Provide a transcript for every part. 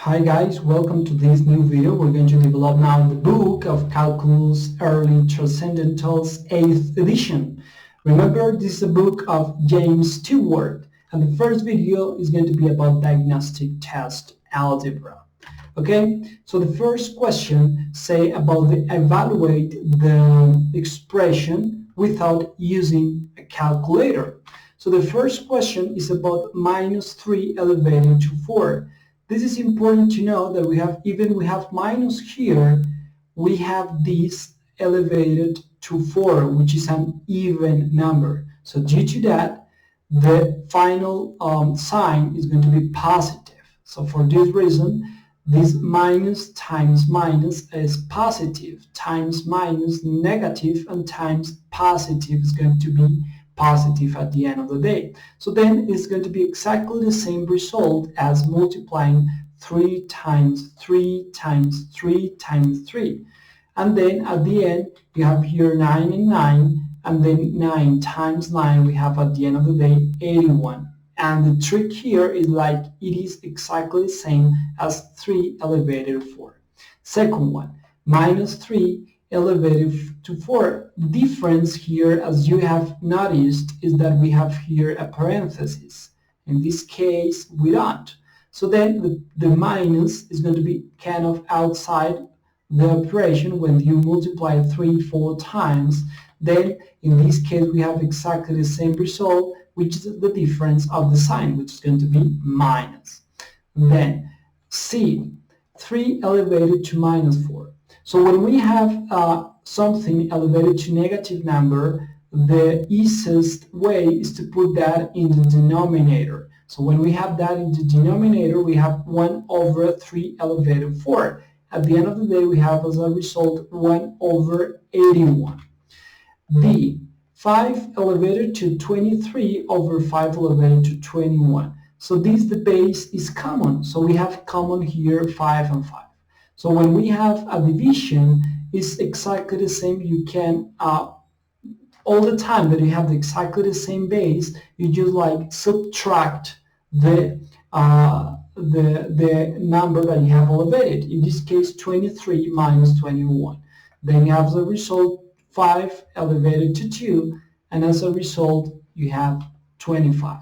Hi guys, welcome to this new video. We're going to develop now the book of Calculus Early Trascendentals 8th edition. Remember, this is a book of James Stewart, and the first video is going to be about diagnostic test algebra. Okay, so the first question say about evaluate the expression without using a calculator. So the first question is about minus 3 elevated to 4. This is important to know that we have minus here, we have this elevated to 4, which is an even number. So due to that, the final sign is going to be positive. So for this reason, this minus times minus is positive, times minus negative, and times positive is going to be positive at the end of the day. So then it's going to be exactly the same result as multiplying 3 times 3 times 3 times 3. And then at the end, you have here 9 and 9, and then 9 times 9, we have at the end of the day 81. And the trick here is like it is exactly the same as 3 elevated to 4. Second one, minus 3 elevated to 4. The difference here, as you have noticed, is that we have here a parenthesis. In this case, we don't. So then the minus is going to be kind of outside the operation when you multiply 3 4 times. Then in this case, we have exactly the same result, which is the difference of the sign, which is going to be minus. Then C, 3 elevated to minus 4. So when we have something elevated to negative number, the easiest way is to put that in the denominator. So when we have that in the denominator, we have 1 over 3 elevated to 4. At the end of the day, we have as a result 1 over 81. D, 5 elevated to 23 over 5 elevated to 21. So the base is common. So we have common here 5 and 5. So when we have a division, it's exactly the same. You can, all the time that you have exactly the same base, you just like subtract the number that you have elevated. In this case, 23 minus 21. Then you have the result 5 elevated to 2, and as a result, you have 25.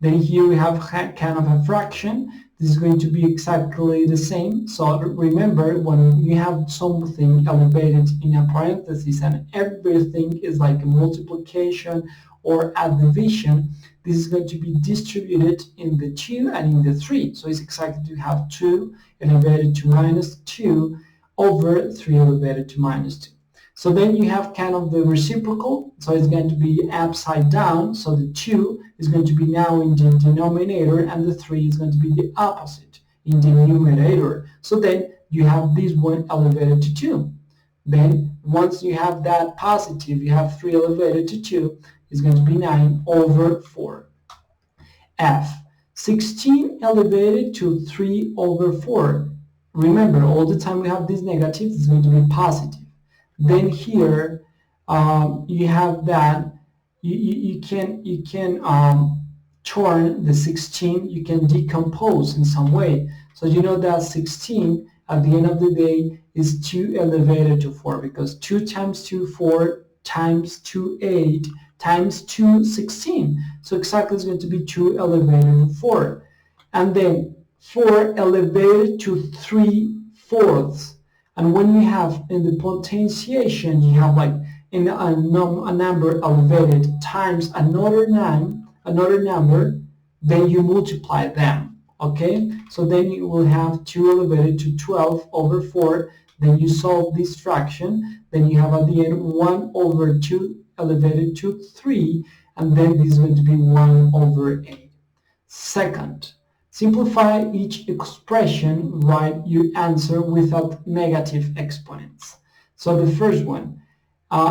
Then here we have kind of a fraction. This is going to be exactly the same. So remember, when you have something elevated in a parenthesis and everything is like a multiplication or a division, this is going to be distributed in the 2 and in the 3. So it's exactly to have 2 elevated to minus 2 over 3 elevated to minus 2. So then you have kind of the reciprocal, so it's going to be upside down, so the 2 is going to be now in the denominator and the 3 is going to be the opposite in the numerator. So then you have this one elevated to 2. Then once you have that positive, you have 3 elevated to 2, is going to be 9 over 4. F, 16 elevated to 3 over 4. Remember, all the time we have these negatives, it's going to be positive. Then here you have that you can turn the 16, you can decompose in some way. So you know that 16 at the end of the day is 2 elevated to 4, because 2 times 2 4 times 2 8 times 2 16. So exactly it's going to be 2 elevated to 4, and then 4 elevated to 3 fourths. And when we have in the potentiation, you have like in a number elevated times another number, then you multiply them. Okay, so then you will have 2 elevated to 12 over 4. Then you solve this fraction. Then you have at the end 1 over 2 elevated to 3, and then this is going to be 1 over 8. Second, simplify each expression, write your answer without negative exponents. So the first one,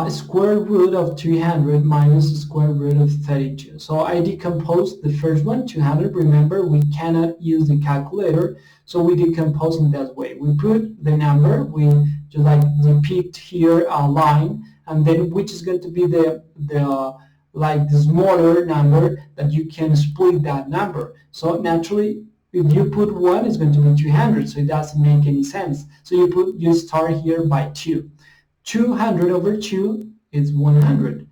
square root of 300 minus square root of 32. So I decompose the first one, 200. Remember, we cannot use the calculator, so we decompose in that way. We put the number, we just like depict here a line, and then which is going to be the smaller number that you can split that number. So naturally, if you put 1, it's going to be 200, so it doesn't make any sense. So you start here by 2. 200 over 2 is 100.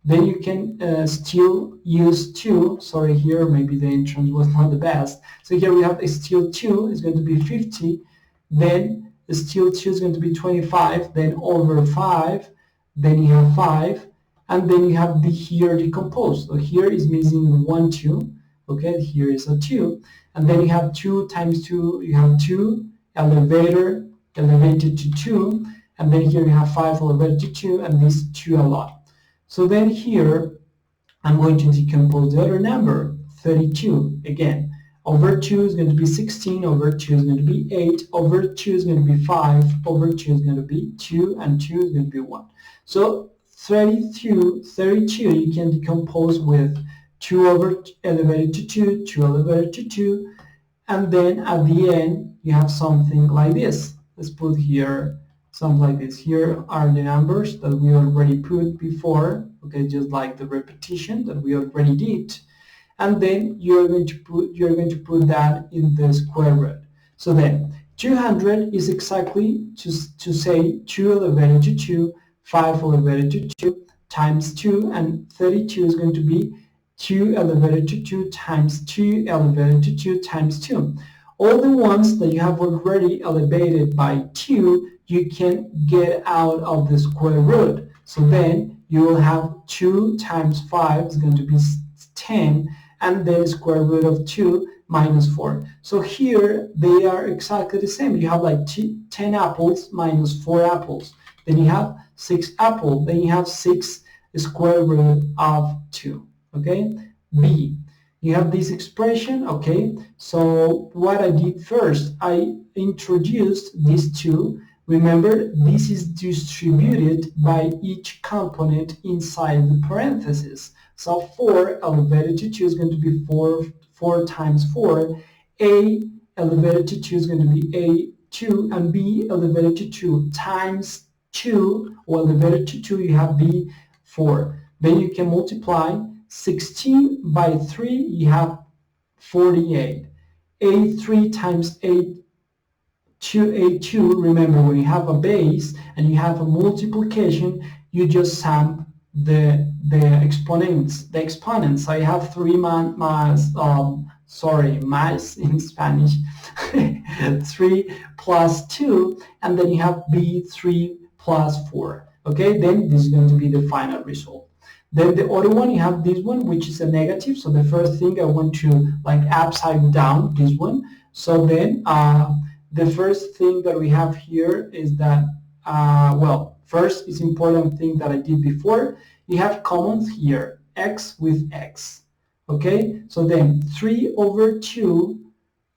Then you can still use 2. Sorry, here maybe the entrance was not the best. So here we have still 2 is going to be 50. Then still 2 is going to be 25. Then over 5. Then you have 5. And then you have the here decomposed. So here is missing 1, 2. Okay, here is a 2. And then you have 2 times 2. You have 2 elevated to 2. And then here you have 5 elevated to 2. And this 2 a lot. So then here, I'm going to decompose the other number, 32. Again, over 2 is going to be 16, over 2 is going to be 8, over 2 is going to be 5, over 2 is going to be 2, and 2 is going to be 1. So 32 you can decompose with 2 over elevated to 2, 2 elevated to 2, and then at the end, you have something like this. Let's put here something like this. Here are the numbers that we already put before, okay, just like the repetition that we already did. And then you're going to put that in the square root. So then 200 is exactly to say 2 elevated to 2, 5 elevated to 2 times 2, and 32 is going to be 2 elevated to 2 times 2 elevated to 2 times 2. All the ones that you have already elevated by 2, you can get out of the square root. So then you will have 2 times 5 is going to be 10, and then square root of 2 minus 4. So here they are exactly the same. You have like 10 apples minus 4 apples. Then you have 6 apples. Then you have 6 square root of 2. Okay? B. You have this expression. Okay? So what I did first, I introduced these 2. Remember, this is distributed by each component inside the parentheses. So 4 elevated to 2 is going to be 4 times 4. A elevated to 2 is going to be A2, and B elevated to 2 times 2, or elevated to 2, you have B4. Then you can multiply 16 by 3, you have 48. A3 times A2, remember, when you have a base and you have a multiplication, you just sum the exponents. I have 3 más in Spanish, 3 plus 2, and then you have B3 plus 4. Okay, then this is going to be the final result. Then the other one, you have this one, which is a negative. So the first thing I want to like upside down this one. So then the first thing that we have here is that, well, first is important thing that I did before. You have commons here, x with x. Okay, so then 3 over 2,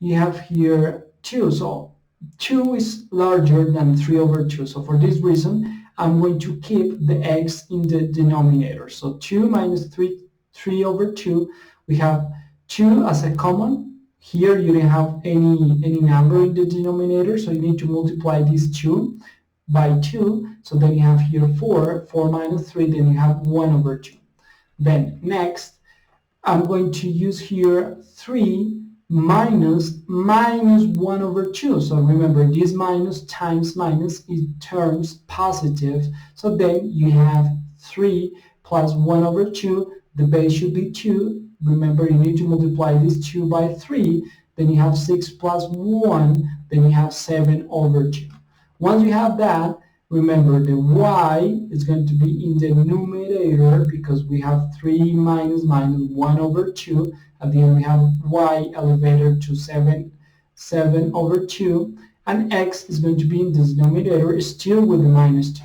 you have here 2. So 2 is larger than 3 over 2. So for this reason, I'm going to keep the x in the denominator. So 2 minus 3 over 2, we have 2 as a common. Here you don't have any number in the denominator, so you need to multiply this 2 by 2. So then you have here 4 minus 3, then you have 1 over 2. Then next, I'm going to use here 3 minus 1 over 2. So remember, this minus times minus, it turns positive. So then you have 3 plus 1 over 2. The base should be 2. Remember, you need to multiply this 2 by 3. Then you have 6 plus 1. Then you have 7 over 2. Once you have that, remember the y is going to be in the numerator because we have 3 minus 1 over 2. At the end we have y elevated to 7 over 2. And x is going to be in the denominator still with the minus 2.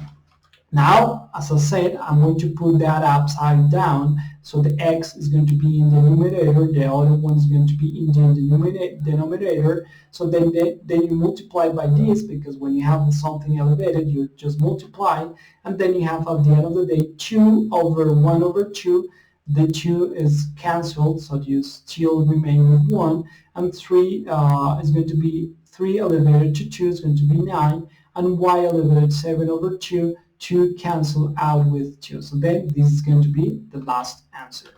Now, as I said, I'm going to put that upside down. So the x is going to be in the numerator, the other one is going to be in the denominator. So then you multiply by this, because when you have something elevated, you just multiply. And then you have, at the end of the day, 2 over 1 over 2. The 2 is cancelled, so you still remain with 1. And 3 is going to be 3 elevated to 2 is going to be 9. And y elevated 7 over 2. 2 cancel out with 2. So then this is going to be the last answer.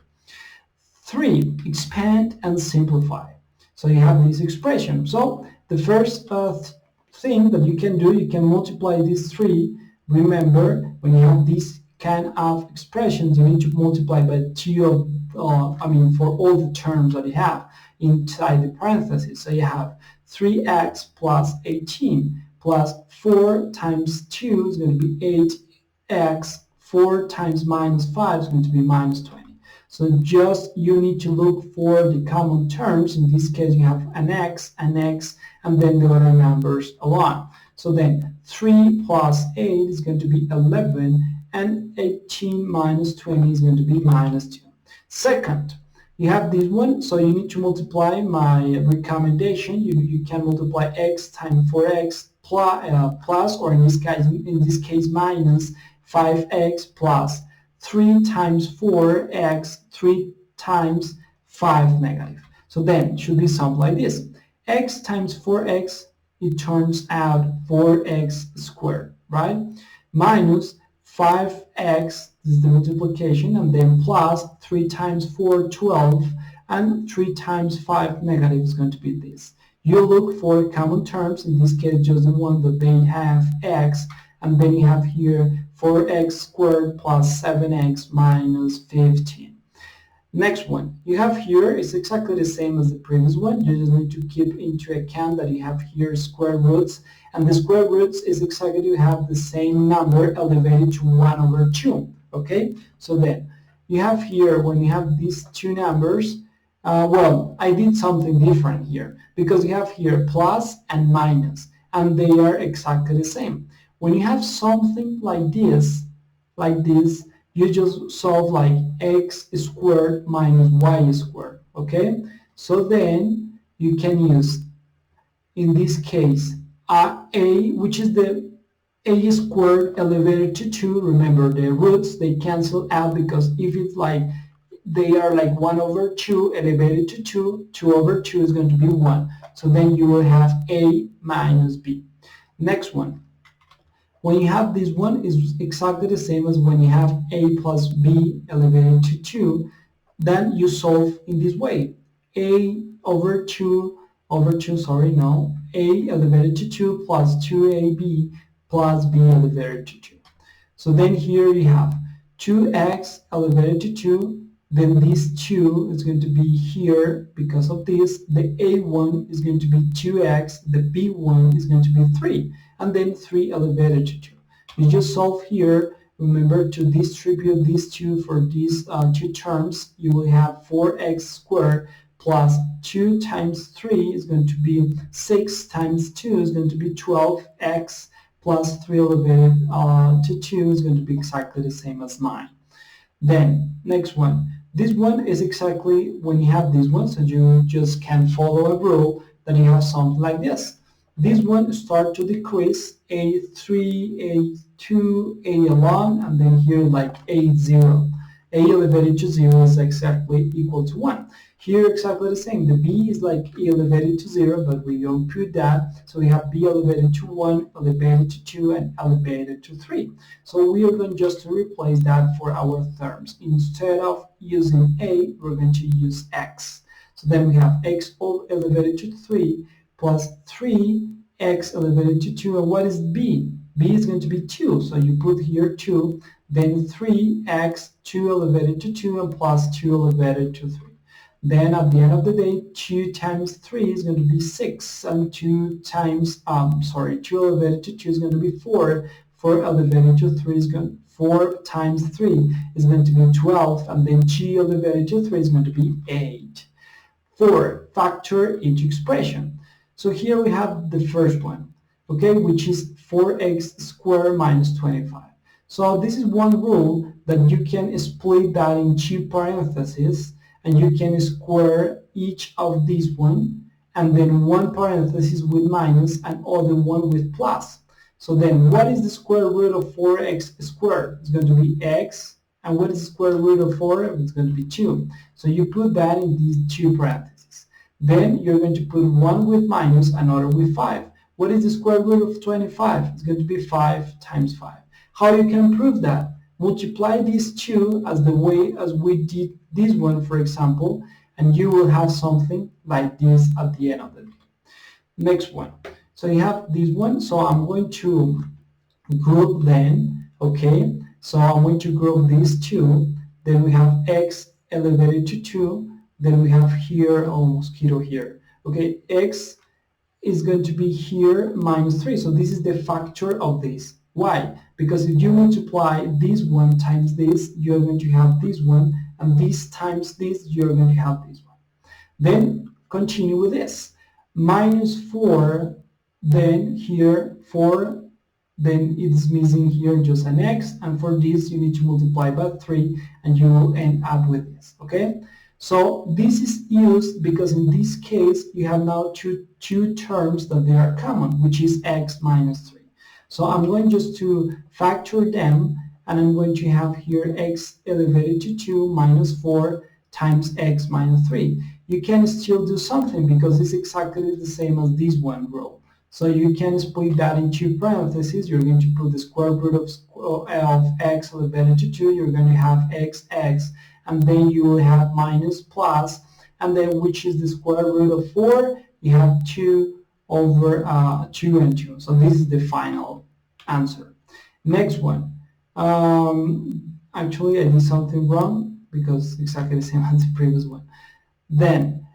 3. Expand and simplify. So you have this expression. So the first thing that you can do, you can multiply these three. Remember, when you have this kind of expressions, you need to multiply by two of, for all the terms that you have inside the parentheses. So you have 3x plus 18 plus 4 times 2 is going to be 8x, 4 times minus 5 is going to be minus 20. So just you need to look for the common terms. In this case, you have an x, and then the other numbers along. So then 3 plus 8 is going to be 11, and 18 minus 20 is going to be minus 2. Second, you have this one, so you need to multiply my recommendation. You can multiply x times 4x plus, or in this case minus 5x plus 3 times 4x, 3 times 5 negative. So then it should be something like this. X times 4x, it turns out 4x squared, right? Minus 5x, this is the multiplication, and then plus 3 times 4, 12, and 3 times 5 negative is going to be this. You look for common terms, in this case just the one that they have x, and then you have here 4x squared plus 7x minus 15. Next one, you have here is exactly the same as the previous one. You just need to keep into account that you have here square roots, and the square roots is exactly you have the same number elevated to 1 over 2. Okay, so then you have here, when you have these two numbers, well, I did something different here because you have here plus and minus, and they are exactly the same. When you have something like this, you just solve like x squared minus y squared, okay? So then you can use, in this case, a, which is the a squared elevated to 2. Remember, the roots, they cancel out, because if it's like, they are like 1 over 2 elevated to 2, 2 over 2 is going to be 1. So then you will have a minus b. Next one. When you have this one, is exactly the same as when you have a plus b elevated to 2, then you solve in this way. A over 2, a elevated to 2 plus 2ab plus b elevated to 2. So then here you have 2x elevated to 2, then this 2 is going to be here because of this. The a1 is going to be 2x, the b1 is going to be 3, and then 3 elevated to 2. You just solve here. Remember to distribute these two for these two terms. You will have 4x squared plus 2 times 3 is going to be 6 times 2 is going to be 12x plus 3 elevated to 2 is going to be exactly the same as 9. Then, next one. This one is exactly when you have this one, so you just can follow a rule that you have something like this. This one start to decrease, a3, a2, a along, and then here like a0. A elevated to 0 is exactly equal to 1. Here exactly the same. The b is like e elevated to 0, but we don't put that. So we have b elevated to 1, elevated to 2, and elevated to 3. So we are going just to replace that for our terms. Instead of using a, we're going to use x. So then we have x elevated to 3 plus 3x elevated to 2. And what is b? b is going to be 2. So you put here 2, then 3x, 2 elevated to 2, and plus 2 elevated to 3. Then at the end of the day, 2 times 3 is going to be 6, and 2 elevated to 2 is going to be 4. 4 elevated to 3 is going 4 times 3 is going to be 12, and then 2 elevated to 3 is going to be 8. 4. Factor each expression. So here we have the first one, okay, which is 4x squared minus 25. So this is one rule that you can split that in two parentheses, and you can square each of these one, and then one parenthesis with minus and other one with plus. So then what is the square root of 4x squared? It's going to be x, and what is the square root of 4? It's going to be 2. So you put that in these two parentheses. Then you're going to put one with minus, another with 5. What is the square root of 25? It's going to be 5 times 5. How you can prove that? Multiply these two as the way as we did this one, for example, and you will have something like this at the end of the day. Next one. So you have this one, so I'm going to group then, okay? So I'm going to group these two. Then we have x elevated to 2. Then we have here, oh, mosquito here. Okay, x is going to be here minus 3. So this is the factor of this. Why? Because if you multiply this one times this, you're going to have this one, and this times this, you're going to have this one. Then continue with this. Minus 4, then here 4, then it's missing here just an x, and for this you need to multiply by 3, and you will end up with this, okay? So this is used because in this case you have now two terms that they are common, which is x minus 3. So I'm going just to factor them, and I'm going to have here x elevated to 2 minus 4 times x minus 3. You can still do something because it's exactly the same as this one rule. So you can split that into parentheses. You're going to put the square root of x elevated to 2. You're going to have x, and then you will have minus plus, and then which is the square root of 4. You have 2 over 2 and 2. So this is the final answer. Next one. Actually, I did something wrong because exactly the same as the previous one. Then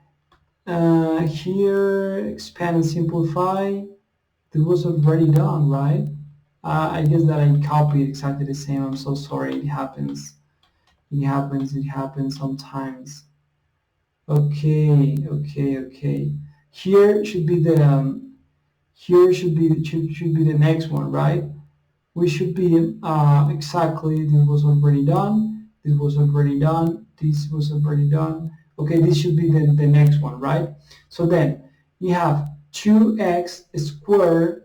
here, expand and simplify. This was already done, right? I guess that I copied exactly the same. I'm so sorry. It happens. It happens sometimes. Okay. Here should be the the next one, right? We should be exactly. This was already done. This was already done. This was already done. Okay, this should be the next one, right? So then you have 2x squared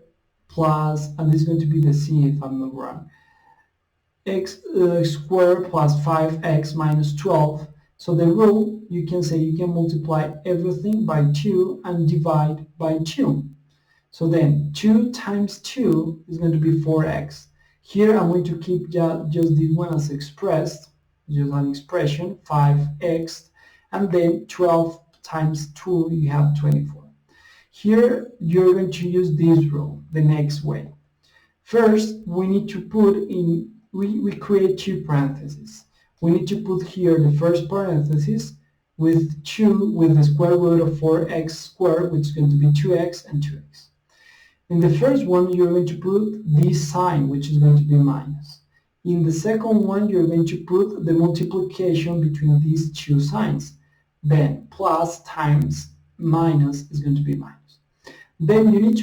plus, and this is going to be the c if I'm not wrong, x squared plus 5x minus 12. So the rule, you can say you can multiply everything by 2 and divide by 2. So then 2 times 2 is going to be 4x. Here I'm going to keep just this one as expressed, just an expression, 5x, and then 12 times 2, you have 24. Here you're going to use this rule the next way. First, we need to put in, we create two parentheses. We need to put here the first parenthesis with 2 with the square root of 4x squared, which is going to be 2x and 2x. In the first one, you're going to put this sign, which is going to be minus. In the second one, you're going to put the multiplication between these two signs. Then plus times minus is going to be minus. Then you need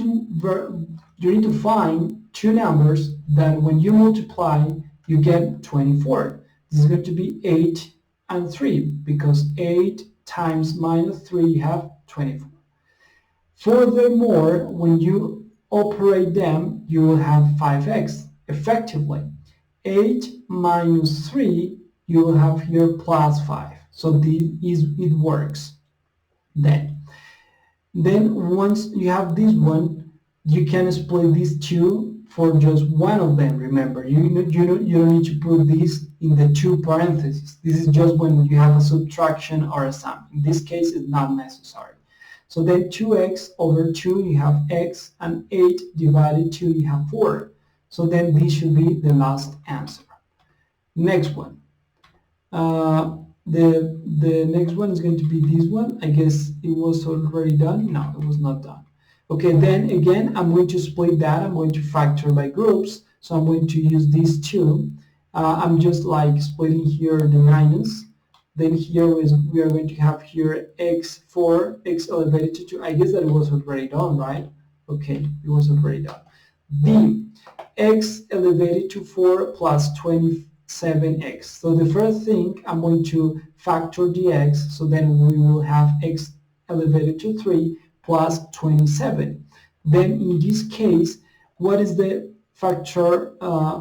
to find two numbers that when you multiply, you get 24. This is going to be 8 and 3, because 8 times minus 3, you have 24. Furthermore, when you operate them, you will have 5x. Effectively, 8 minus 3, you will have here plus 5. So it works. Then once you have this one, you can split these two for just one of them. Remember, you don't need to put this in the two parentheses. This is just when you have a subtraction or a sum. In this case, it's not necessary. So then 2x over 2, you have x, and 8 divided 2, you have 4. So then this should be the last answer. Next one. The next one is going to be this one. I guess it was already done. No, it was not done. Okay, then again, I'm going to split that. I'm going to factor by groups. So I'm going to use these two. I'm just like splitting here the minus. Then here we are going to have here x4, x elevated to 2. I guess that it was already done, right? Okay, it was already done. B, x elevated to 4 plus 27x. So the first thing, I'm going to factor the x. So then we will have x elevated to 3 plus 27. Then in this case, what is the factor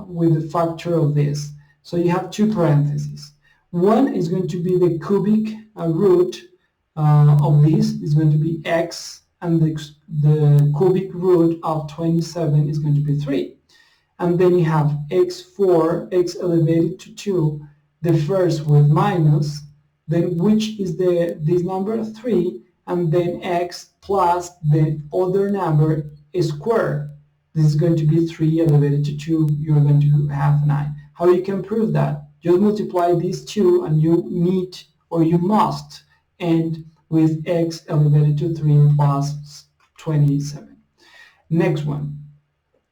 with the factor of this? So you have two parentheses. One is going to be the cubic root of this is going to be x, and the cubic root of 27 is going to be 3. And then you have x4, x elevated to 2, the first with minus, then which is this number 3, and then x plus the other number square. This is going to be 3 elevated to 2. You're going to have 9. How you can prove that? Just multiply these two, and you need, or you must, end with x elevated to 3 plus 27. Next one.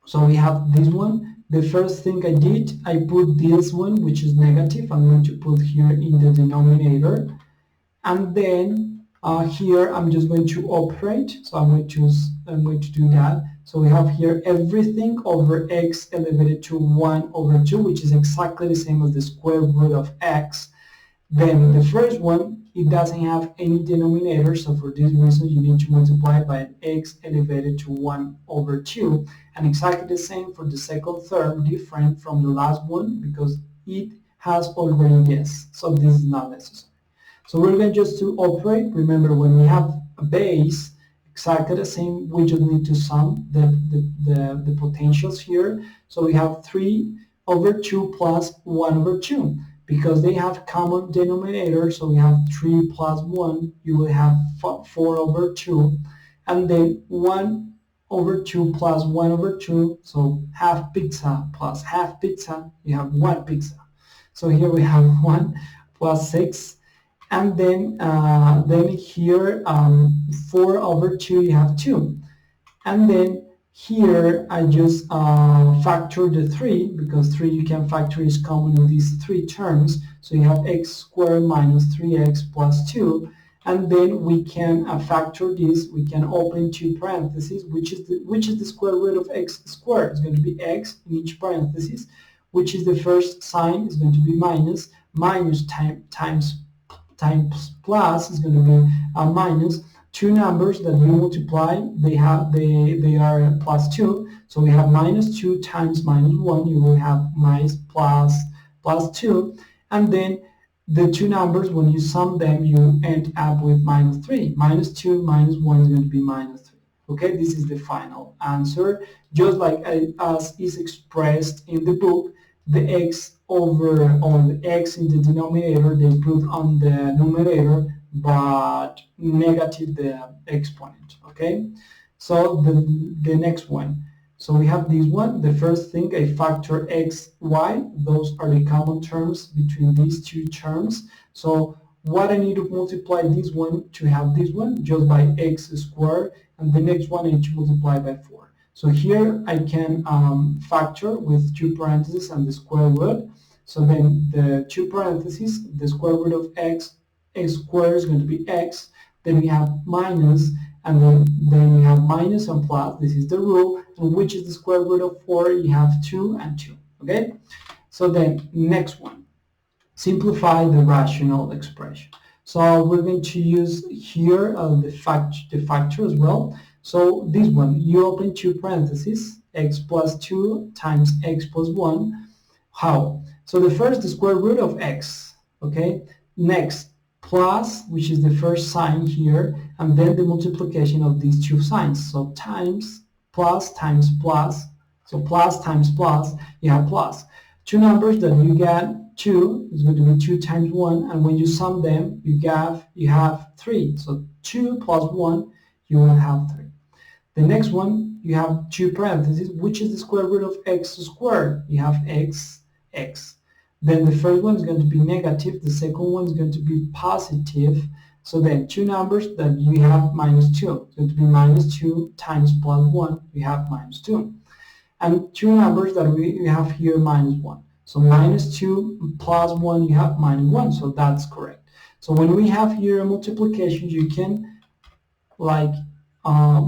So we have this one. The first thing I did, I put this one, which is negative. I'm going to put here in the denominator. And then here I'm just going to operate. So I'm going to do that. So we have here everything over x elevated to 1 over 2, which is exactly the same as the square root of x. Then the first one, it doesn't have any denominator, so for this reason you need to multiply by an x elevated to 1 over 2. And exactly the same for the second term, different from the last one because it has already yes, so this is not necessary. So we're going just to operate. Remember, when we have a base, exactly the same, we just need to sum the potentials here. So we have 3 over 2 plus 1 over 2. Because they have common denominator, so we have 3 plus 1, you will have 4 over 2. And then 1 over 2 plus 1 over 2, so half pizza plus half pizza, you have 1 pizza. So here we have 1 plus 6. And then here 4 over 2, you have 2. And then here I just factor the 3, because 3 you can factor is common in these 3 terms. So you have x squared minus 3x plus 2. And then we can factor this. We can open 2 parentheses, which is the square root of x squared. It's going to be x in each parenthesis, which is the first sign is going to be minus. Minus times plus is going to be minus. 2 numbers that you multiply, they are plus 2. So we have minus 2 times minus 1. You will have minus plus 2. And then the 2 numbers, when you sum them, you end up with minus 3. Minus 2 minus 1 is going to be minus 3. Okay, this is the final answer. Just like as is expressed in the book, the x over on the x in the denominator, they put on the numerator, but negative the exponent. Okay, so the next one. So we have this one. The first thing, I factor x, y. Those are the common terms between these 2 terms. So what I need to multiply this one to have this one, just by x squared, and the next one I need to multiply by 4. So here I can factor with 2 parentheses and the square root. So then the 2 parentheses, the square root of x squared is going to be x. Then we have minus, and then we have minus and plus. This is the rule. And which is the square root of 4? You have 2 and 2. Okay? So then next one. Simplify the rational expression. So we're going to use here the factor as well. So this one, you open 2 parentheses, x plus 2 times x plus 1. How? So the first, the square root of x. Okay? Next, plus, which is the first sign here, and then the multiplication of these 2 signs. So times, plus times plus. So plus times plus, you have plus. 2 numbers that you get 2 is going to be 2 times 1, and when you sum them, you have 3. So 2 plus 1, you will have 3. The next one, you have 2 parentheses, which is the square root of x squared. You have x. Then the first one is going to be negative, the second one is going to be positive. So then 2 numbers that you have minus 2. It's going to be minus 2 times plus 1, we have minus 2. And 2 numbers that we have here minus 1. So minus 2 plus 1, you have minus 1, so that's correct. So when we have here a multiplication, you can, like,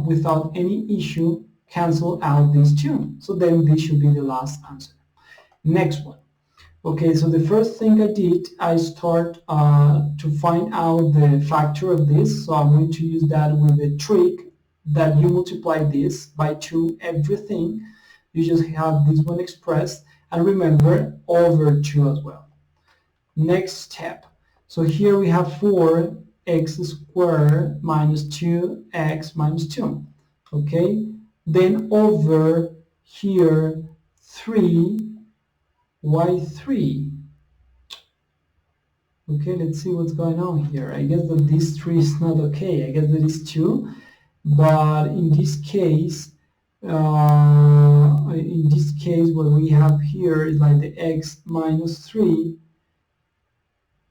without any issue, cancel out these 2. So then this should be the last answer. Next one. Okay, so the first thing I did, I start to find out the factor of this. So I'm going to use that with a trick that you multiply this by 2 everything. You just have this one expressed, and remember over 2 as well. Next step. So here we have 4x squared minus 2x minus 2. Okay, then over here 3y3. Okay, let's see what's going on here. I guess that this 3 is not okay. I guess that is 2, but in this case, what we have here is like the x minus 3,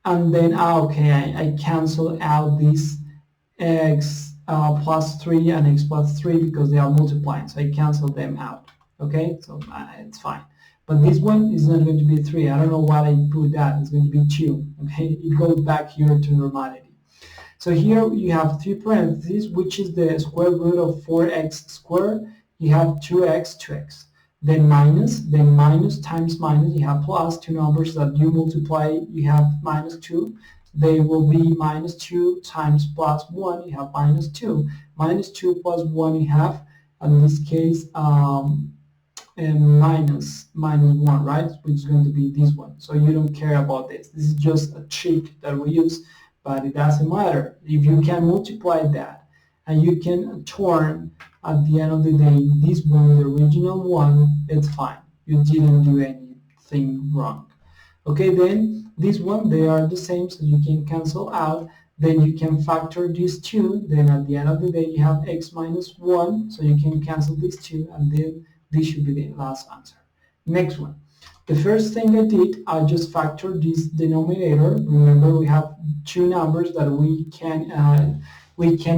and then okay, I cancel out this x plus 3 and x plus 3 because they are multiplying, so I cancel them out. Okay, so it's fine. But this one is not going to be 3. I don't know why I put that. It's going to be 2. Okay, it goes back here to normality. So here you have 3 parentheses, which is the square root of 4x squared. You have 2x, 2x. Then minus times minus, you have plus. Two numbers that you multiply, you have minus 2. They will be minus 2 times plus 1, you have minus 2. Minus 2 plus 1, you have, in this case, minus 1, right? Which is going to be this one. So you don't care about this. This is just a trick that we use, but it doesn't matter. If you can multiply that and you can turn at the end of the day this one, the original one, it's fine. You didn't do anything wrong. Okay, then this one, they are the same, so you can cancel out. Then you can factor these 2. Then at the end of the day, you have x minus 1, so you can cancel these 2, and then this should be the last answer. Next one. The first thing I did, I just factored this denominator. Remember, we have 2 numbers that we can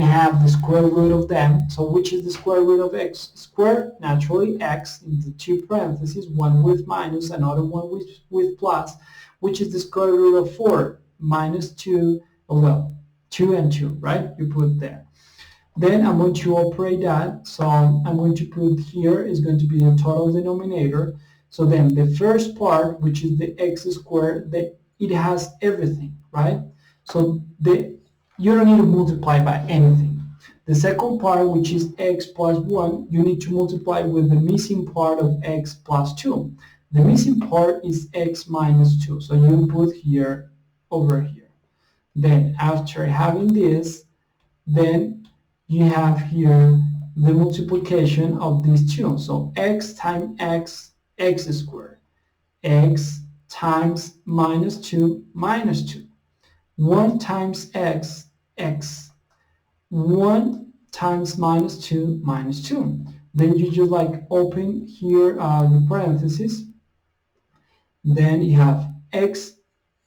have the square root of them. So which is the square root of x squared? Naturally, x in the 2 parentheses, one with minus, another one with plus, which is the square root of 4 minus 2, well, 2 and 2, right? You put there. Then I'm going to operate that. So I'm going to put here is going to be the total denominator. So then the first part, which is the x squared, it has everything, right? So you don't need to multiply by anything. The second part, which is x plus 1, you need to multiply with the missing part of x plus 2. The missing part is x minus 2. So you put here over here. Then after having this, then you have here the multiplication of these 2. So x times x, x squared. X times minus 2, minus 2. 1 times x, x. 1 times minus 2, minus 2. Then you just like open here the parentheses. Then you have x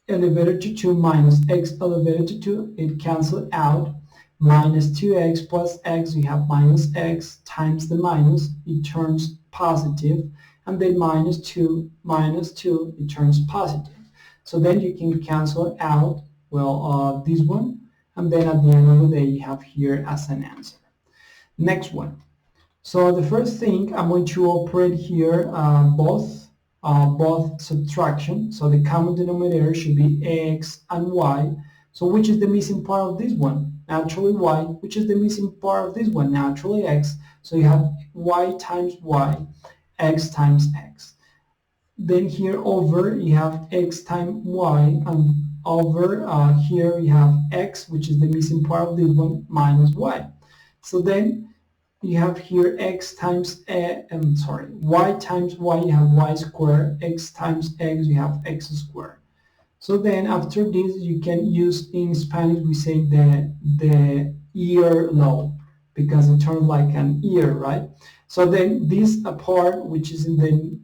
elevated to 2 minus x elevated to 2. It cancels out. Minus 2x plus x, you have minus x times the minus, it turns positive, and then minus 2, it turns positive. So then you can cancel out, well, this one, and then at the end of the day, you have here as an answer. Next one. So the first thing, I'm going to operate here both subtraction. So the common denominator should be x and y. So which is the missing part of this one? Naturally y. Which is the missing part of this one? Naturally x. So you have y times y, x times x. Then here over you have x times y, and over here you have x, which is the missing part of this one, minus y. So then you have here x times y times y, you have y squared, x times x, you have x squared. So then after this, you can use, in Spanish we say the ear law, because it turns like an ear, right? So then this part, which is in the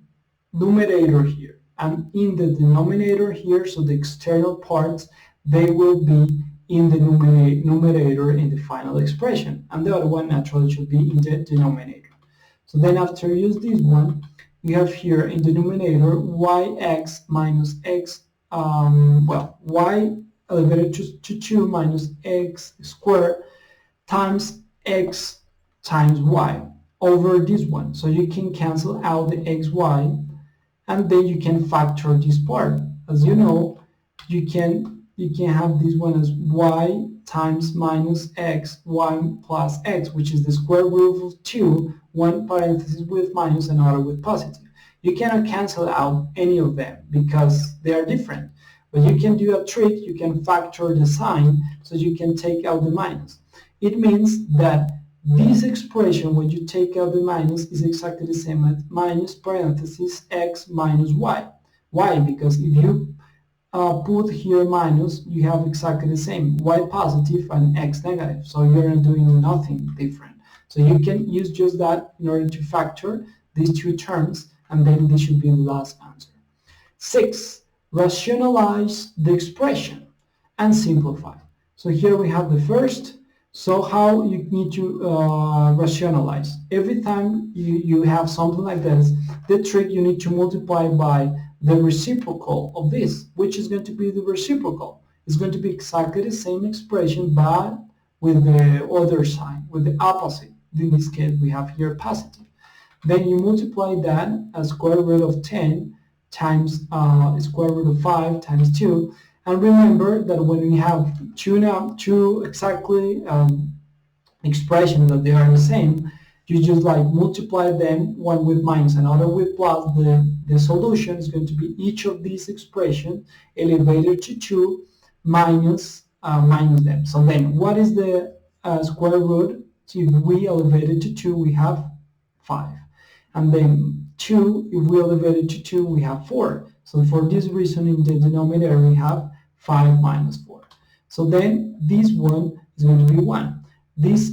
numerator here and in the denominator here, so the external parts, they will be in the numerator in the final expression, and the other one naturally should be in the denominator. So then after you use this one, you have here in the numerator yx minus x, y elevated to 2 minus x squared times x times y over this one. So you can cancel out the xy, and then you can factor this part. As you know, you can have this one as y times minus x, y plus x, which is the square root of 2, one parenthesis with minus, another with positive. You cannot cancel out any of them because they are different. But you can do a trick, you can factor the sign so you can take out the minus. It means that this expression, when you take out the minus, is exactly the same as minus parenthesis x minus y. Why? Because if you put here minus, you have exactly the same, y positive and x negative. So you're not doing nothing different. So you can use just that in order to factor these two terms, and then this should be the last answer. 6. Rationalize the expression and simplify. So here we have the first. So how you need to rationalize. Every time you have something like this, the trick, you need to multiply by the reciprocal of this. Which is going to be the reciprocal? It's going to be exactly the same expression, but with the other sign, with the opposite. In this case, we have here positive. Then you multiply that as square root of 10 times square root of 5 times 2. And remember that when we have two exactly expressions that they are the same, you just like multiply them, one with minus, another with plus. The solution is going to be each of these expressions elevated to 2 minus them. So then what is the square root? So if we elevate it to 2, we have 5. And then 2, if we elevate it to 2, we have 4. So for this reason, in the denominator, we have 5 minus 4. So then this one is going to be 1. This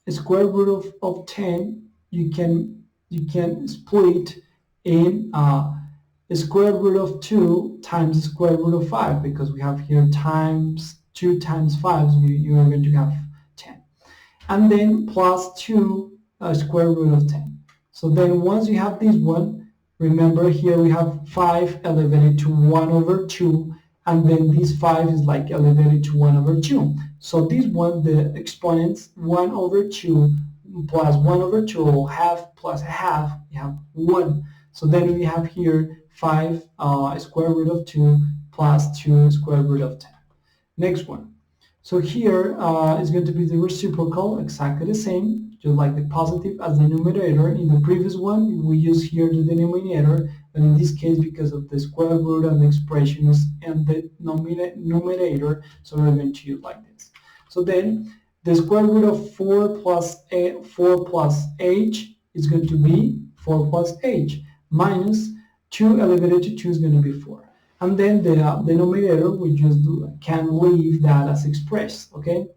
square root of 10, you can split in the square root of 2 times the square root of 5, because we have here times 2 times 5, so you are going to have 10. And then plus 2 square root of 10. So then once you have this one, remember here we have 5 elevated to 1 over 2, and then this 5 is like elevated to 1 over 2. So this one, the exponents 1 over 2 plus 1 over 2, half plus a half, you have 1. So then we have here 5 square root of 2 plus 2 square root of 10. Next one. So here is going to be the reciprocal, exactly the same, just like the positive as the numerator. In the previous one, we use here the denominator, but in this case, because of the square root of the expressions and the numerator, so we're going to use like this. So then the square root of 4 plus h is going to be 4 plus h minus 2 elevated to 2 is going to be 4. And then the denominator, we just can leave that as expressed, okay?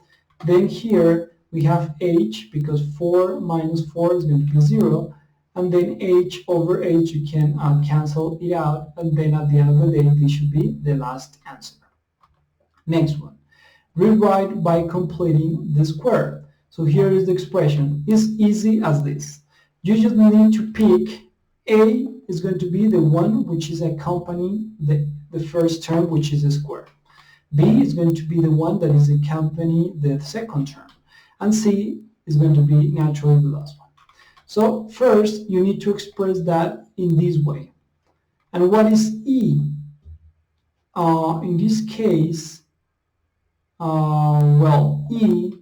Then here we have h, because 4 minus 4 is going to be 0. And then h over h, you can cancel it out. And then at the end of the day, this should be the last answer. Next one. Rewrite by completing the square. So here is the expression. It's easy as this. You just need to pick a is going to be the one which is accompanying the first term, which is a square. B is going to be the one that is accompanying the second term. And C is going to be naturally the last one. So first, you need to express that in this way. And what is E? In this case, well, E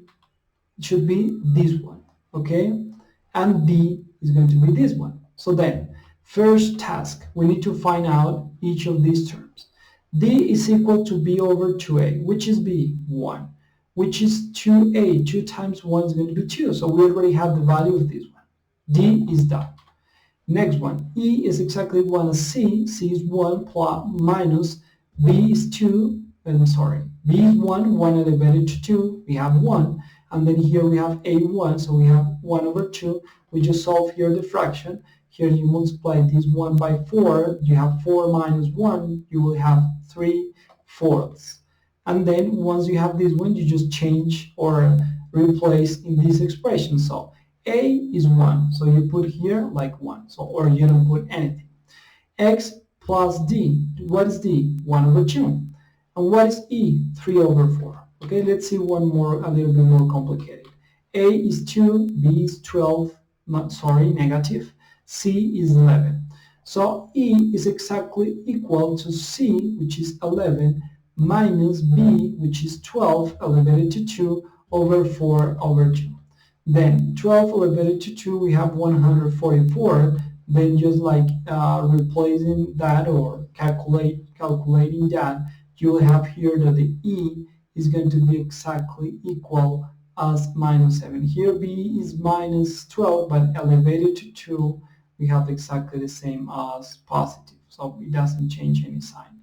should be this one, okay? And D is going to be this one. So then, first task, we need to find out each of these terms. D is equal to B over 2A, which is B? 1. Which is 2A, 2 times 1 is going to be 2, so we already have the value of this one. D is done. Next one, E is exactly 1 as C. C is 1 plus minus, B is 2, B is 1, 1 elevated to 2, we have 1. And then here we have A1, so we have 1 over 2. We just solve here the fraction. Here you multiply this 1 by 4, you have 4 minus 1, you will have 3/4. And then once you have this one, you just change or replace in this expression. So A is 1, so you put here like 1, so or you don't put anything. X plus D, what is D? 1 over 2. And what is E? 3 over 4. Okay, let's see one more, a little bit more complicated. A is 2, B is 12, negative. C is 11. So E is exactly equal to C, which is 11, minus B, which is 12 elevated to 2 over 4 over 2. Then 12 elevated to 2, we have 144. Then just like replacing that or calculating that, you will have here that the E is going to be exactly equal as minus 7. Here B is minus 12, but elevated to 2, we have exactly the same as positive. So it doesn't change any sign.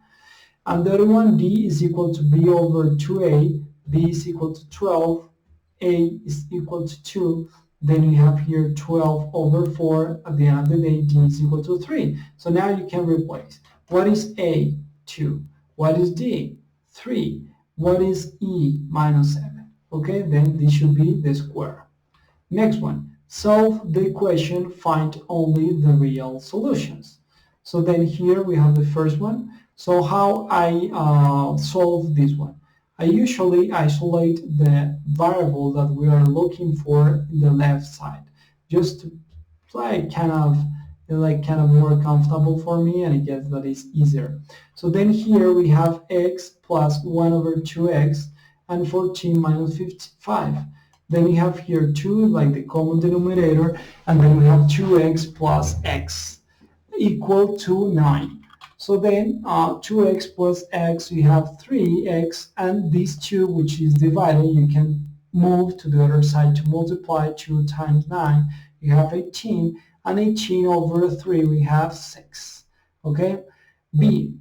And the other one, d is equal to b over 2a, b is equal to 12, a is equal to 2, then you have here 12 over 4, at the end of the day, d is equal to 3. So now you can replace. What is a? 2. What is d? 3. What is e? Minus 7. Okay, then this should be the square. Next one, solve the equation, find only the real solutions. So then here we have the first one. So how I solve this one? I usually isolate the variable that we are looking for in the left side, just to kind of more comfortable for me, and I guess that is easier. So then here we have x plus 1 over 2x and 14 minus 55. Then we have here 2 like the common denominator, and then we have 2x plus x equal to 9. So then 2x plus x, you have 3x, and these 2, which is divided, you can move to the other side to multiply. 2 times 9, you have 18, and 18 over 3, we have 6. Okay? B.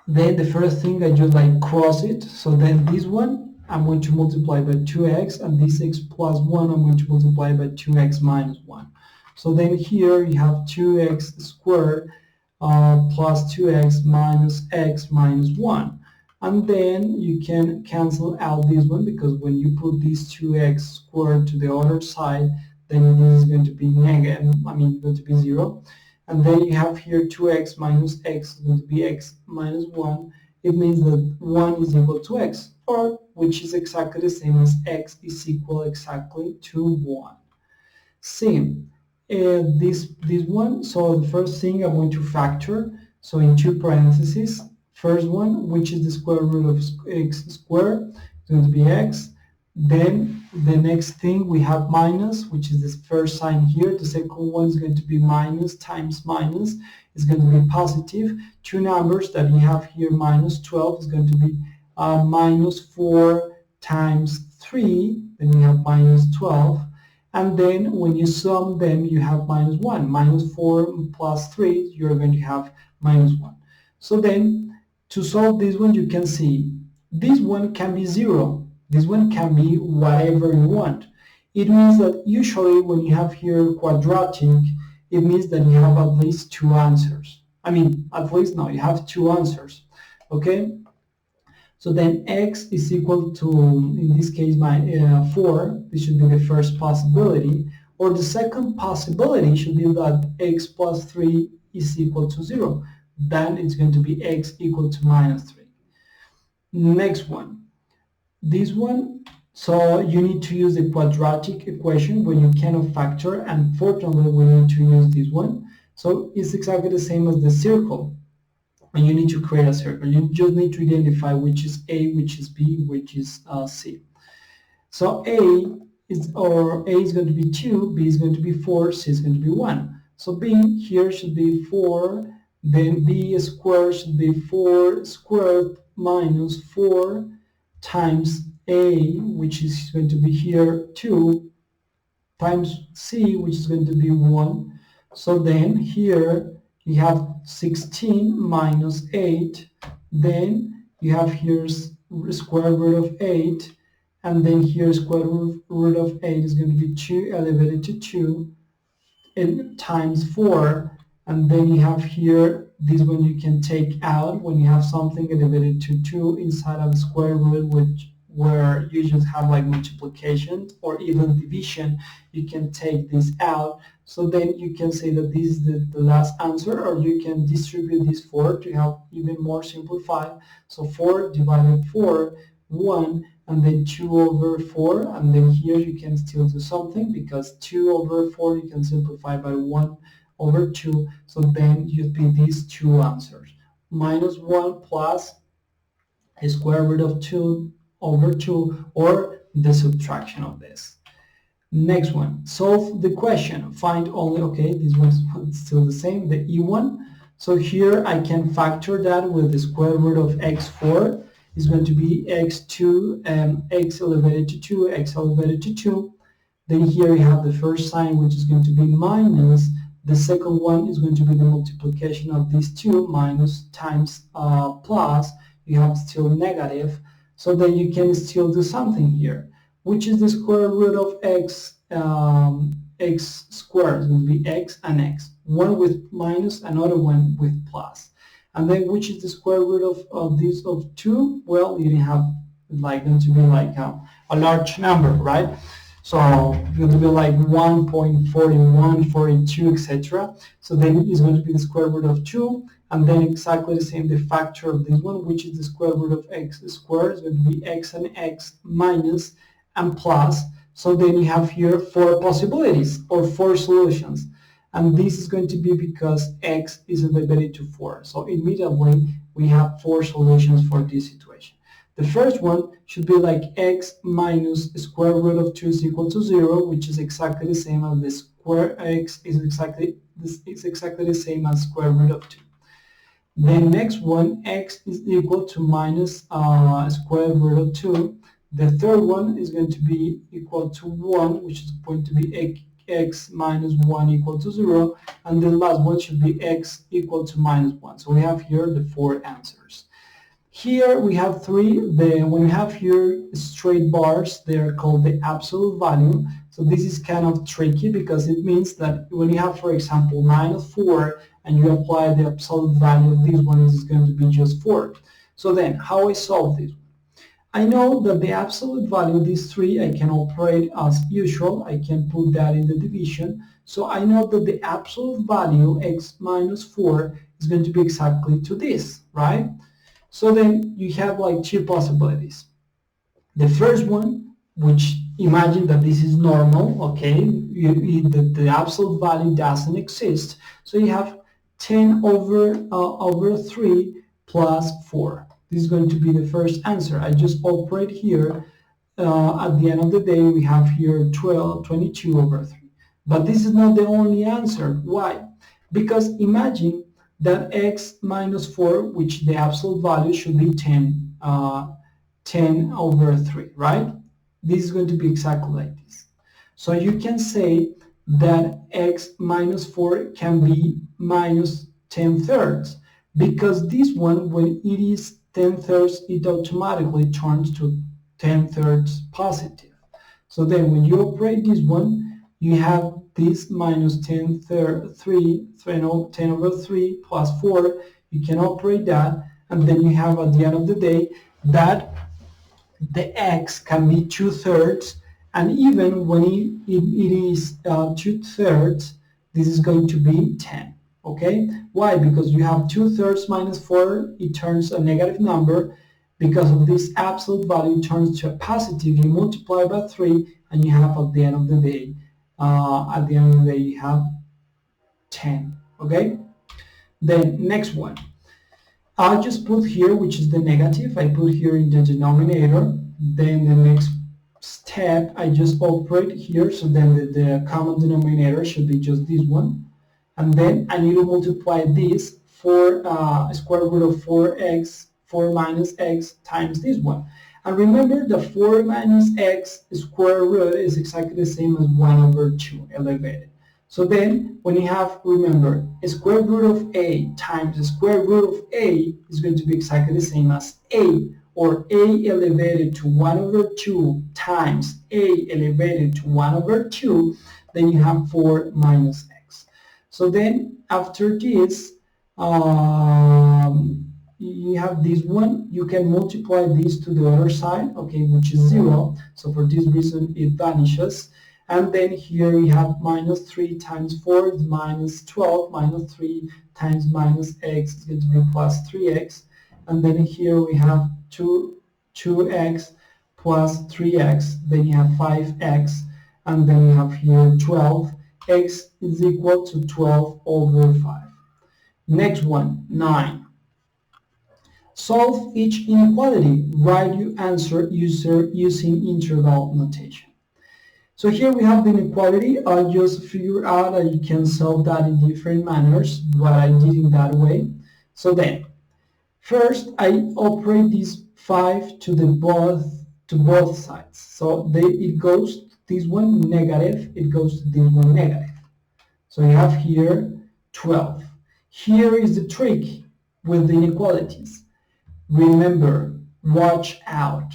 Then the first thing I just cross it. So then this one, I'm going to multiply by 2x, and this x plus 1, I'm going to multiply by 2x minus 1. So then here you have 2x squared plus 2x minus x minus 1. And then you can cancel out this one, because when you put this 2x squared to the other side, then this is going to be negative, going to be 0. And then you have here 2x minus x is going to be x minus 1. It means that 1 is equal to x, or which is exactly the same as x is equal exactly to 1. Same. This one, so the first thing I'm going to factor, so in 2 parentheses, first one, which is the square root of x squared, is going to be x. Then the next thing we have minus, which is this first sign here. The second one is going to be minus times minus. It's going to be positive. 2 numbers that we have here, minus 12 is going to be minus 4 times 3. Then we have minus 12. And then when you sum them, you have minus 1. Minus 4 plus 3, you're going to have minus 1. So then, to solve this one, you can see this one can be 0. This one can be whatever you want. It means that usually when you have here quadratic, it means that you have at least 2 answers. You have 2 answers. Okay? So then x is equal to, in this case, 4. This should be the first possibility. Or the second possibility should be that x plus 3 is equal to 0. Then it's going to be x equal to minus 3. Next one. This one, so you need to use the quadratic equation when you cannot factor, and fortunately we need to use this one. So it's exactly the same as the circle. And you need to create a circle. You just need to identify which is A, which is B, which is C. So A is going to be 2, B is going to be 4, C is going to be 1. So B here should be 4, then B squared should be 4 squared minus 4 times A, which is going to be here 2, times C, which is going to be 1. So then here you have 16 minus 8, then you have here square root of 8, and then here square root of 8 is going to be 2 elevated to 2 and times 4, and then you have here this one you can take out when you have something elevated to 2 inside of the square root, where you just have multiplication or even division. You can take this out. So then you can say that this is the last answer, or you can distribute this 4 to have even more simplified. So 4 divided 4, 1, and then 2 over 4, and then here you can still do something, because 2 over 4 you can simplify by 1 over 2. So then you'd be these 2 answers. Minus 1 plus a square root of 2 over 2, or the subtraction of this. Next one, solve the question, find only, okay, this one's still the same, the E1. So here I can factor that with the square root of x4 is going to be x2 and x elevated to 2, x elevated to 2. Then here you have the first sign, which is going to be minus The second one is going to be the multiplication of these two, minus times plus. You have still negative. So then you can still do something here, which is the square root of x. X squared is going to be x and x. One with minus, another one with plus. And then which is the square root of this of 2? Well, you have like going to be like a large number, right? So it's going to be like 1.41, 42, etc. So then it's going to be the square root of 2, and then exactly the same, the factor of this one, which is the square root of x squared, is going to be x and x minus and plus. So then you have here 4 possibilities or 4 solutions. And this is going to be because x is elevated to 4. So immediately we have 4 solutions for this situation. The first one should be like x minus square root of 2 is equal to 0, which is exactly the same as the square x is exactly the same as square root of 2. The next one, x is equal to minus square root of 2. The third one is going to be equal to 1, which is going to be x minus 1 equal to 0. And the last one should be x equal to minus 1. So we have here the 4 answers. Here we have 3. When we have here straight bars, they are called the absolute value. So this is kind of tricky because it means that when you have, for example, minus 4 and you apply the absolute value of this one, is going to be just 4. So then, how I solve this? I know that the absolute value, these 3, I can operate as usual. I can put that in the division. So I know that the absolute value, x minus 4, is going to be exactly to this, right? So then you have like 2 possibilities. The first one, which imagine that this is normal, okay? The absolute value doesn't exist. So you have 10 over 3 plus 4. This is going to be the first answer. I just operate here. At the end of the day, we have here 22 over 3. But this is not the only answer. Why? Because imagine that x minus 4, which the absolute value should be 10 over 3, right? This is going to be exactly like this. So you can say that x minus 4 can be minus 10 thirds, because this one, when it is 10 thirds, it automatically turns to 10 thirds positive. So then when you operate this one, you have this minus 10 over 3 plus 4. You can operate that, and then you have at the end of the day that the x can be 2 thirds, and even when it is 2 thirds, this is going to be 10. Okay? Why? Because you have 2 thirds minus 4, it turns a negative number. Because of this absolute value turns to a positive, you multiply by 3, and you have at the end of the day, you have 10. Okay? Then next one. I'll just put here, which is the negative, I put here in the denominator. Then the next step, I just operate here, so then the common denominator should be just this one. And then I need to multiply this for square root of 4 minus x times this one. And remember, the 4 minus x square root is exactly the same as 1 over 2 elevated. So then, when you have, remember, a square root of a times the square root of a is going to be exactly the same as a, or a elevated to 1 over 2 times a elevated to 1 over 2, then you have 4 minus x. So then, after this, you have this one, you can multiply this to the other side, okay, which is 0. So for this reason, it vanishes. And then here we have minus 3 times 4 is minus 12, minus 3 times minus x is going to be plus 3x. And then here we have 2x plus 3x, then you have 5x, and then you have here 12. X is equal to 12 over 5. Next one, 9. Solve each inequality. Write your answer using interval notation. So here we have the inequality. I just figured out that you can solve that in different manners, but I did it that way. So then, first I operate this 5 to both sides. So it goes to this one negative, it goes to this one negative. So you have here 12. Here is the trick with the inequalities. Remember, watch out.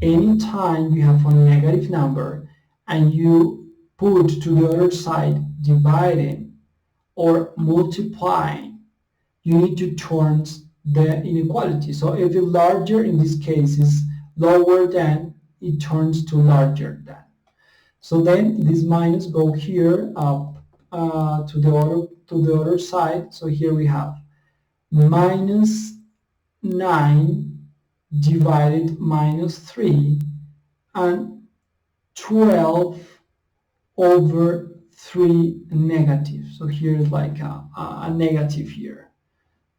Anytime you have a negative number and you put to the other side dividing or multiplying, you need to turn the inequality. So if it's larger, in this case is lower than, it turns to larger than. So then this minus go here up to the other side. So here we have minus 9 divided minus 3 and 12 over 3 negative. So here is like a negative here.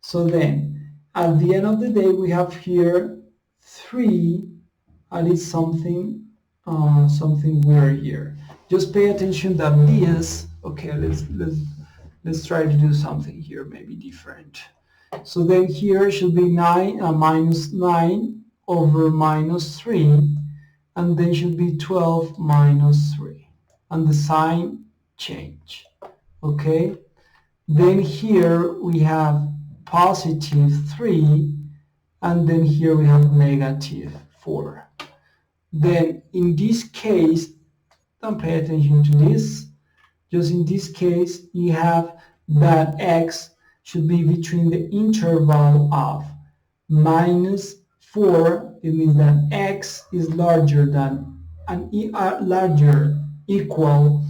So then at the end of the day we have here 3, and it's something weird here. Just pay attention that this, okay, let's try to do something here maybe different. So then here should be minus 9 over minus 3, and then should be 12 minus 3, and the sign change. Okay, then here we have positive 3, and then here we have negative 4. Then in this case, don't pay attention to this, just in this case you have that x should be between the interval of minus 4, it means that x is larger than larger equal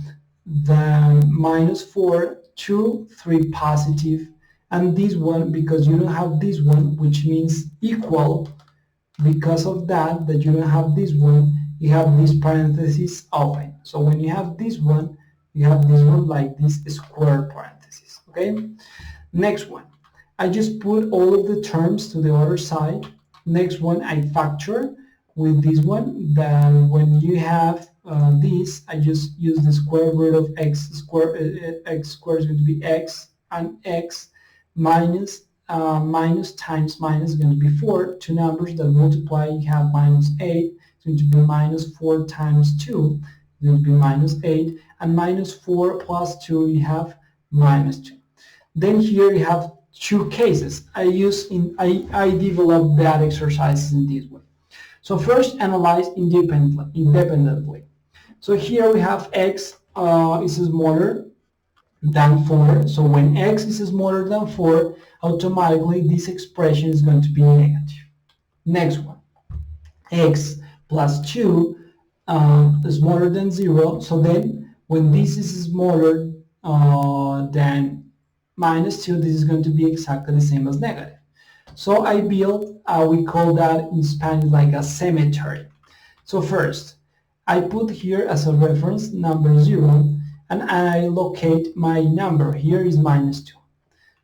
than minus 4 to 3 positive, and this one, because you don't have this one, which means equal, because of that you don't have this one, you have this parenthesis open. So when you have this one, you have this one like this square parenthesis. Okay, next one, I just put all of the terms to the other side. Next one, I factor with this one. Then when you have this, I just use the square root of x squared. X squared is going to be x, and x minus minus times minus is going to be 4. Two numbers that multiply, you have minus 8. It's going to be minus 4 times 2. It's going to be minus 8. And minus 4 plus 2, you have minus 2. Then here you have two cases. I developed that exercises in this way. So first, analyze independently. So here we have x is smaller than 4. So when x is smaller than 4, automatically this expression is going to be negative. Next one, x plus 2 is smaller than 0. So then when this is smaller than minus 2, this is going to be exactly the same as negative. So I built, we call that in Spanish like a symmetry. So first, I put here as a reference number 0, and I locate my number. Here is minus 2.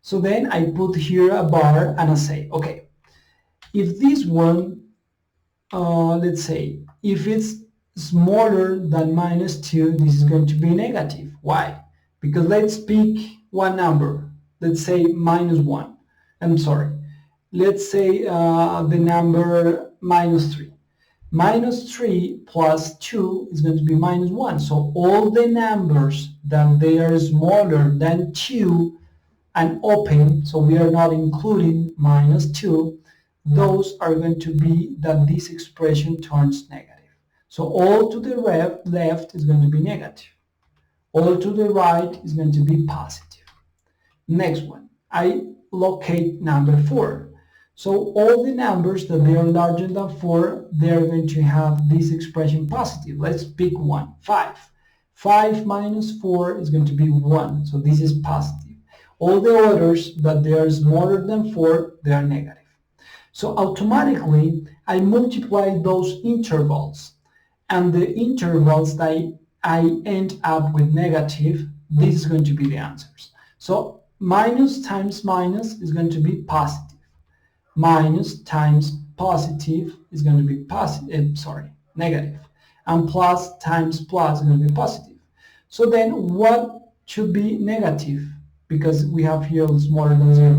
So then I put here a bar and I say, okay, if this one, let's say, if it's smaller than minus 2, this is going to be negative. Why? Because let's pick one number. Let's say minus 1. I'm sorry. Let's say the number minus 3. Minus 3 plus 2 is going to be minus 1. So all the numbers that they are smaller than 2 and open, so we are not including minus 2, those are going to be that this expression turns negative. So all to the left is going to be negative. All to the right is going to be positive. Next one, I locate number 4. So all the numbers that they are larger than 4, they are going to have this expression positive. Let's pick one, 5. 5 minus 4 is going to be 1, so this is positive. All the others that they are smaller than 4, they are negative. So automatically, I multiply those intervals, and the intervals that I end up with negative, this is going to be the answers. So minus times minus is going to be positive. Minus times positive is going to be negative. And plus times plus is going to be positive. So then what should be negative? Because we have here smaller than 0.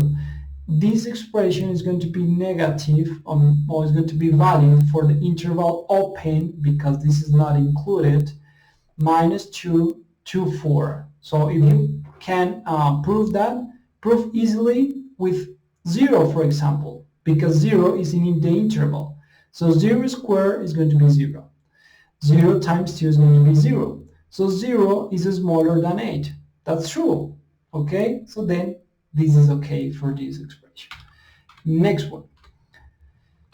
This expression is going to be negative, or is going to be valid for the interval open, because this is not included, minus 2 to 4. So if you can prove that? Prove easily with 0, for example, because 0 is in the interval. So 0 squared is going to be 0. 0 times 2 is going to be 0. So 0 is smaller than 8. That's true. Okay? So then this is okay for this expression. Next one.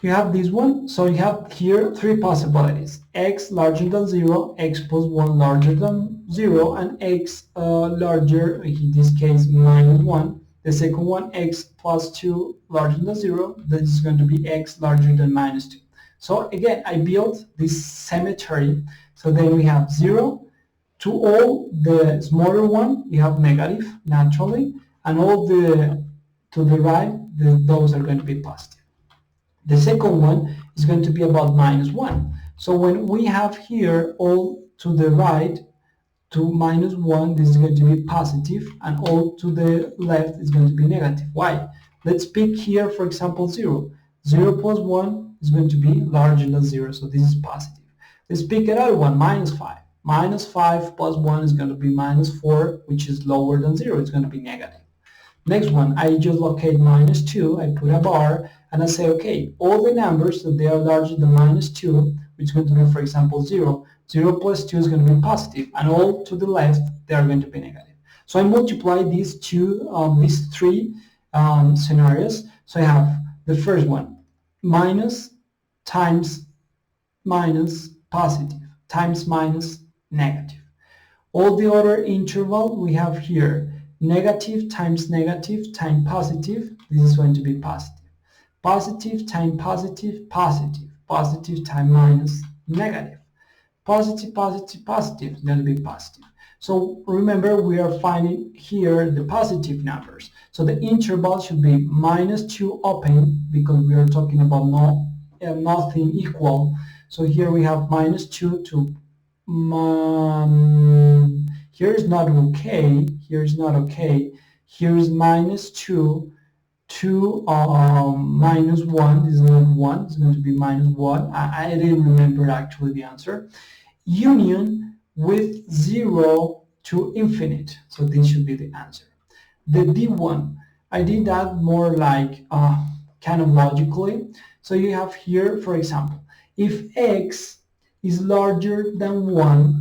You have this one. So you have here three possibilities. X larger than 0, x plus 1 larger than 0, and x larger, in this case, minus 1. The second one, x plus 2 larger than 0. This is going to be x larger than minus 2. So again, I built this symmetry. So then we have 0. To all the smaller one, you have negative, naturally. And all the to the right, those are going to be positive. The second one is going to be about minus 1. So when we have here all to the right to minus 1, this is going to be positive, and all to the left is going to be negative. Why? Let's pick here, for example, 0. 0 plus 1 is going to be larger than 0, so this is positive. Let's pick another one, minus 5. Minus 5 plus 1 is going to be minus 4, which is lower than 0. It's going to be negative. Next one, I just locate minus 2, I put a bar, and I say, okay, all the numbers that they are larger than minus 2, which is going to be, for example, 0, 0 plus 2 is going to be positive, and all to the left, they are going to be negative. So I multiply these three scenarios. So I have the first one, minus times minus positive, times minus negative. All the other interval we have here, negative times positive, this is going to be positive. Positive times positive, positive. Positive times minus, negative. Positive, positive, positive is going to be positive. So remember, we are finding here the positive numbers. So the interval should be minus 2 open, because we are talking about nothing equal. So here we have minus 2 to here is not okay, here is not okay, here is minus 2 to minus 1, this is not 1, it's going to be minus 1, I didn't remember actually the answer, union with 0 to infinite, so this should be the answer. The D1, I did that more like kind of logically, so you have here, for example, if x is larger than 1,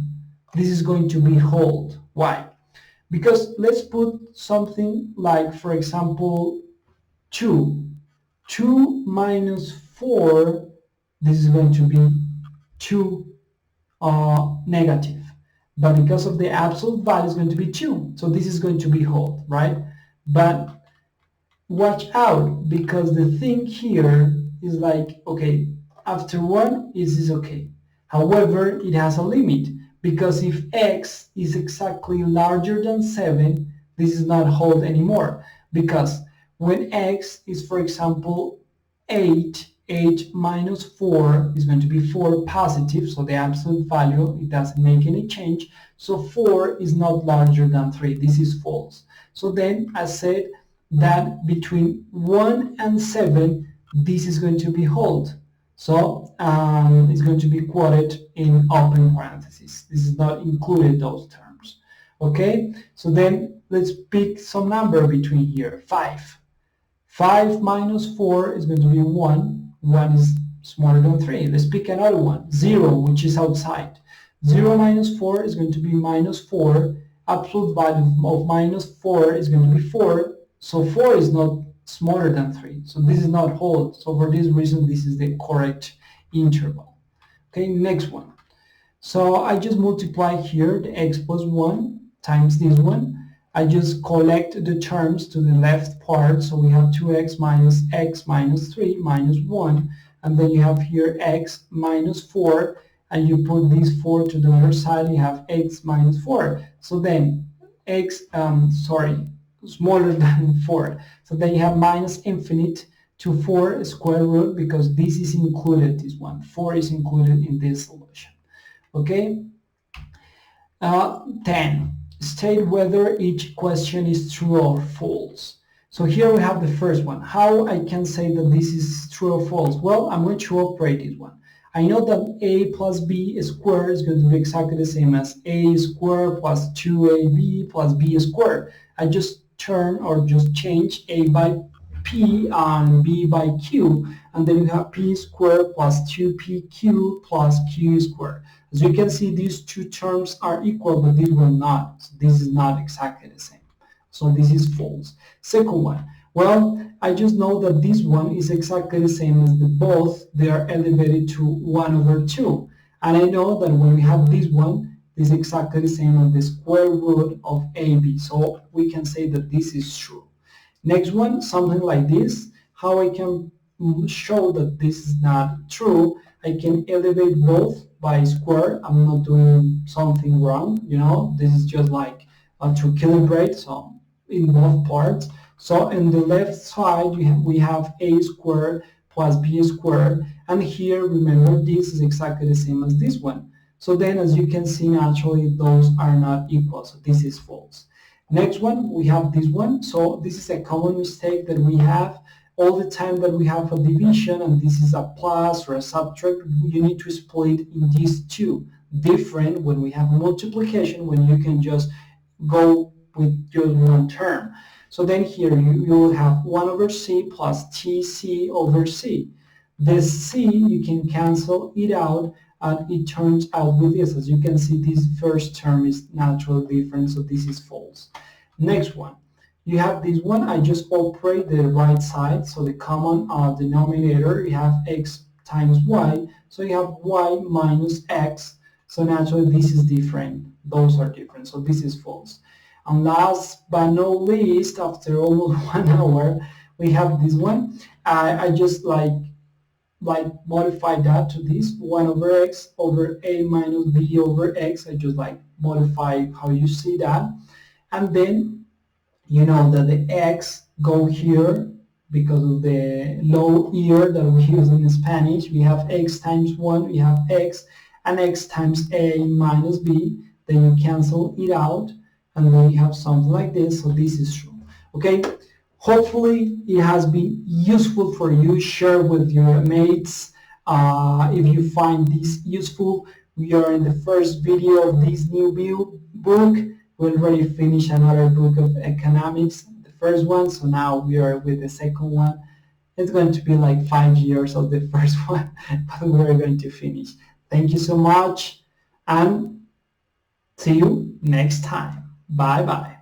this is going to be whole. Why? Because let's put something like, for example, 2. 2 minus 4, this is going to be 2 negative. But because of the absolute value is going to be 2. So this is going to be whole, right? But watch out, because the thing here is like, okay, after 1, this is okay. However, it has a limit, because if x is exactly larger than 7, this is not whole anymore. Because when x is, for example, 8, 8 minus 4 is going to be 4 positive, so the absolute value, it doesn't make any change. So 4 is not larger than 3. This is false. So then I said that between 1 and 7, this is going to be whole. So it's going to be quoted in open parentheses. This is not included, those terms. Okay, so then let's pick some number between here. 5. 5 minus 4 is going to be 1. 1 is smaller than 3. Let's pick another one. 0, which is outside. 0 minus 4 is going to be minus 4. Absolute value of minus 4 is going to be 4. So 4 is not smaller than 3. So this is not whole. So for this reason, this is the correct interval. Okay, next one. So I just multiply here the x plus 1 times this one. I just collect the terms to the left part. So we have 2x minus 3 minus 1. And then you have here x minus 4. And you put this 4 to the other side. You have x minus 4. So then x, smaller than 4. So then you have minus infinite to 4 square root, because this is included, this one. 4 is included in this solution. Okay? 10. State whether each question is true or false. So here we have the first one. How I can say that this is true or false? Well, I'm going to operate this one. I know that a plus b squared is going to be exactly the same as a squared plus 2ab plus b squared. I just turn or just change a by p and b by q, and then you have p squared plus 2pq plus q squared. As you can see, these two terms are equal, but these were not. So this is not exactly the same. So this is false. Second one, well, I just know that this one is exactly the same as the both. They are elevated to 1 over 2. And I know that when we have this one, this is exactly the same as the square root of AB. So we can say that this is true. Next one, something like this. How I can show that this is not true, I can elevate both by square. I'm not doing something wrong, you know. This is just like to calibrate, so in both parts. So in the left side, we have a squared plus b squared. And here, remember, this is exactly the same as this one. So then, as you can see, naturally, those are not equal. So this is false. Next one, we have this one. So this is a common mistake that we have all the time that we have a division, and this is a plus or a subtract. You need to split in these two. Different when we have multiplication, when you can just go with just one term. So then here you will have 1 over c plus tc over c. This c, you can cancel it out, and it turns out with this. As you can see, this first term is naturally different, so this is false. Next one, you have this one. I just operate the right side, so the common denominator, you have x times y, so you have y minus x, so naturally this is different. Those are different, so this is false. And last but not least, after almost 1 hour, we have this one. I just like modify that to this 1 over x over a minus b over x. I just like modify how you see that. And then you know that the x go here because of the low ear that we use in Spanish. We have x times 1, we have x, and x times a minus b. Then you cancel it out, and then you have something like this. So this is true. Okay, hopefully it has been useful for you. Share with your mates if you find this useful. We are in the first video of this new book. We already finished another book of economics, the first one, so now we are with the second one. It's going to be like 5 years of the first one, but we're going to finish. Thank you so much, and see you next time. Bye bye.